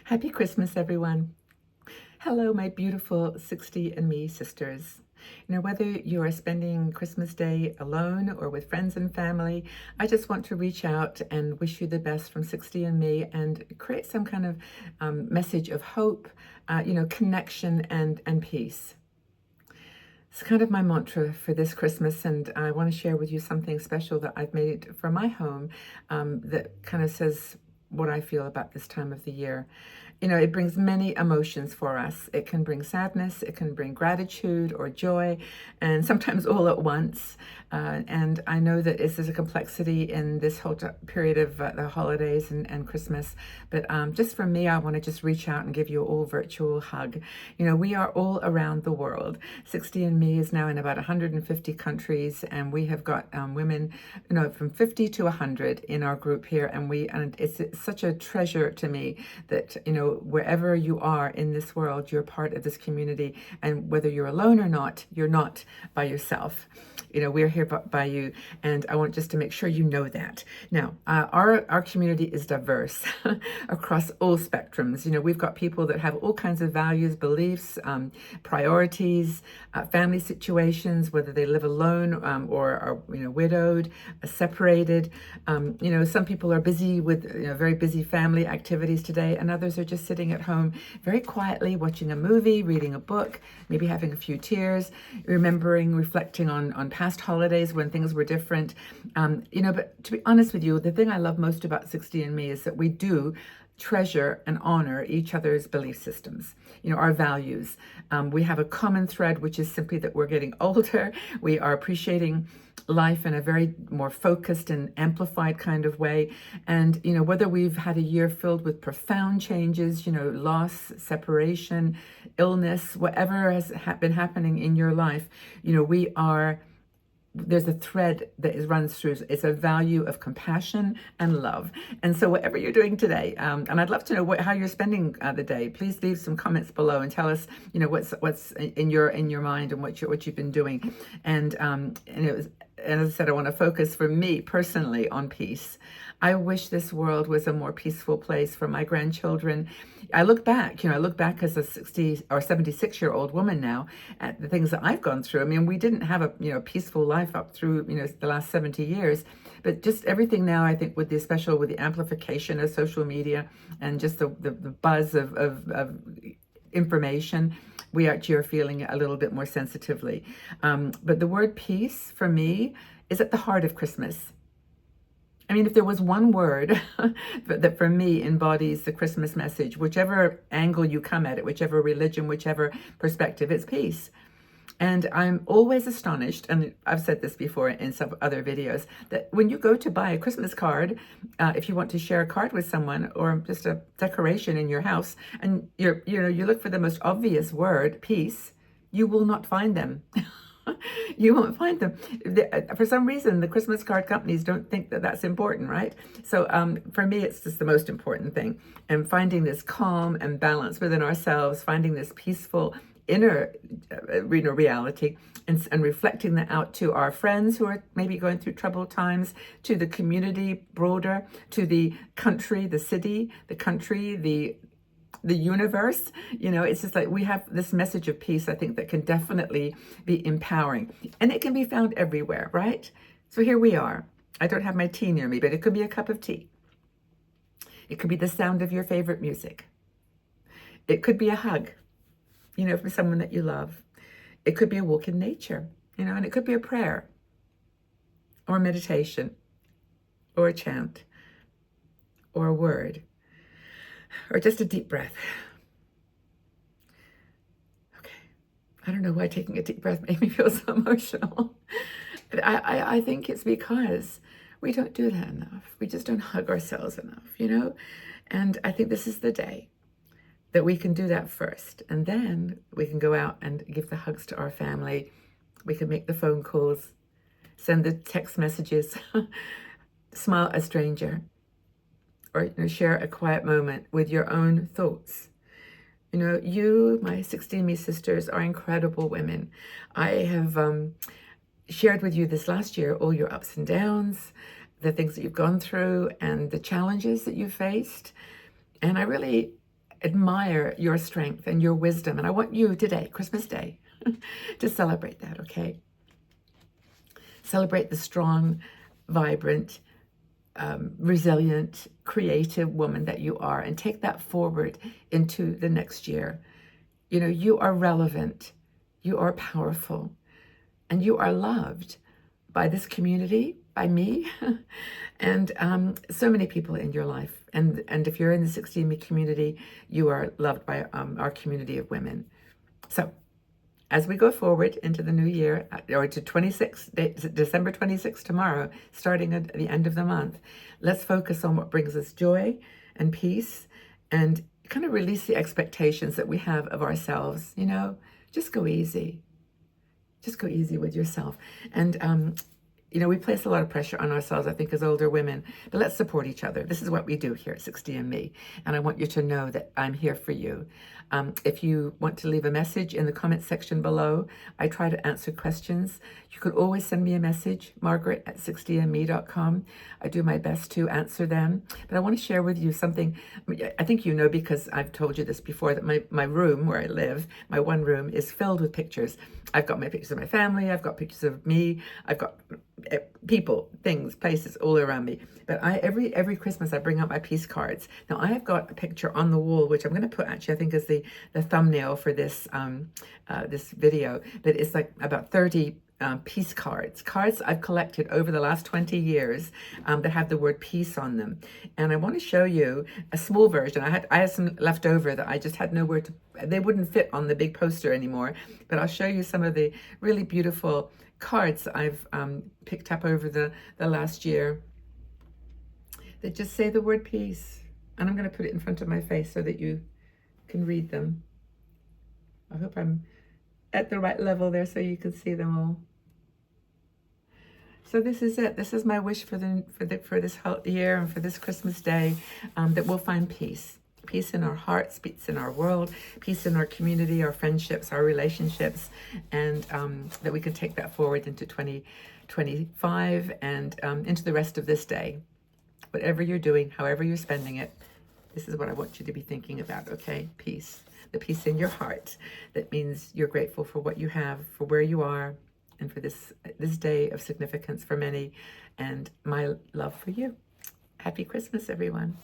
Happy Christmas, everyone. Hello, my beautiful 60 and Me sisters. Whether you are spending Christmas Day alone or with friends and family, I just want to reach out and wish you the best from 60 and Me and create some kind of message of hope, connection and peace. It's kind of my mantra for this Christmas, and I want to share with you something special that I've made for my home that kind of says what I feel about this time of the year. It brings many emotions for us. It can bring sadness, it can bring gratitude or joy, and sometimes all at once. And I know that this is a complexity in this whole period of the holidays and Christmas. But just for me, I want to just reach out and give you all virtual hug. We are all around the world. 60 and Me is now in about 150 countries, and we have got women, from 50 to 100 in our group here. And it's such a treasure to me that, wherever you are in this world, you're part of this community. And whether you're alone or not, you're not by yourself. We're here by you, and I want just to make sure you know that. Now, our community is diverse across all spectrums. We've got people that have all kinds of values, beliefs, priorities, family situations, whether they live alone or are widowed, separated. Some people are busy with very busy family activities today, and others are just sitting at home very quietly watching a movie, reading a book, maybe having a few tears, remembering, reflecting on past holidays when things were different. But to be honest with you, the thing I love most about 60 and Me is that we do treasure and honor each other's belief systems, our values. We have a common thread, which is simply that we're getting older. We are appreciating life in a very more focused and amplified kind of way. And, whether we've had a year filled with profound changes, loss, separation, illness, whatever has been happening in your life, there's a thread that runs through. It's a value of compassion and love. And so whatever you're doing today, and I'd love to know how you're spending the day. Please leave some comments below and tell us, what's in your mind and what you've been doing. And as I said, I want to focus for me personally on peace. I wish this world was a more peaceful place for my grandchildren. I look back as a 60 or 76-year-old woman now at the things that I've gone through. I mean, we didn't have a peaceful life up through, the last 70 years, but just everything now, I think with the amplification of social media and just the buzz of information, we actually are feeling it a little bit more sensitively. But the word peace for me is at the heart of Christmas. I mean, if there was one word that for me embodies the Christmas message, whichever angle you come at it, whichever religion, whichever perspective, it's peace. And I'm always astonished, and I've said this before in some other videos, that when you go to buy a Christmas card, if you want to share a card with someone or just a decoration in your house, and you look for the most obvious word, peace, you will not find them. You won't find them. For some reason, the Christmas card companies don't think that that's important, right? So for me, it's just the most important thing. And finding this calm and balance within ourselves, finding this peaceful inner reality, and reflecting that out to our friends who are maybe going through troubled times, to the community broader, to the country, the city, the country, the universe. It's just like we have this message of peace, I think, that can definitely be empowering, and it can be found everywhere, right? So here we are. I don't have my tea near me, but it could be a cup of tea. It could be the sound of your favorite music. It could be a hug, from someone that you love. It could be a walk in nature, and it could be a prayer or meditation or a chant or a word, or just a deep breath. Okay. I don't know why taking a deep breath made me feel so emotional. But I think it's because we don't do that enough. We just don't hug ourselves enough, And I think this is the day that we can do that first. And then we can go out and give the hugs to our family. We can make the phone calls, send the text messages, smile a stranger, or share a quiet moment with your own thoughts. You, my 60 Me sisters, are incredible women. I have shared with you this last year all your ups and downs, the things that you've gone through, and the challenges that you faced. And I really admire your strength and your wisdom. And I want you today, Christmas Day, to celebrate that, okay? Celebrate the strong, vibrant, resilient, creative woman that you are, and take that forward into the next year. You know, you are relevant, you are powerful, and you are loved by this community, by me, and so many people in your life. And if you're in the 16Me community, you are loved by our community of women. So as we go forward into the new year, or to December 26th tomorrow, starting at the end of the month, let's focus on what brings us joy and peace, and kind of release the expectations that we have of ourselves. You know, just go easy. Just go easy with yourself. And you know, we place a lot of pressure on ourselves, I think, as older women, but let's support each other. This is what we do here at 60Me, and I want you to know that I'm here for you. If you want to leave a message in the comment section below, I try to answer questions. You could always send me a message, Margaret at 60me.com. I do my best to answer them, but I want to share with you something. I think you know, because I've told you this before, that my room where I live, my one room, is filled with pictures. I've got my pictures of my family, I've got pictures of me, I've got people, things, places all around me. But every Christmas I bring out my peace cards. Now I have got a picture on the wall, which I'm going to put, actually, I think is the thumbnail for this this video. That is like about 30 peace cards I've collected over the last 20 years that have the word peace on them. And I want to show you a small version. I had some left over that I just had nowhere to, they wouldn't fit on the big poster anymore, but I'll show you some of the really beautiful cards I've picked up over the last year that just say the word peace. And I'm going to put it in front of my face so that you can read them. I hope I'm at the right level there so you can see them all. So this is it. This is my wish for this whole year and for this Christmas Day, that we'll find peace. Peace in our hearts, peace in our world, peace in our community, our friendships, our relationships, and that we can take that forward into 2025 and into the rest of this day. Whatever you're doing, however you're spending it, this is what I want you to be thinking about, okay? Peace. The peace in your heart. That means you're grateful for what you have, for where you are, and for this day of significance for many, and my love for you. Happy Christmas, everyone.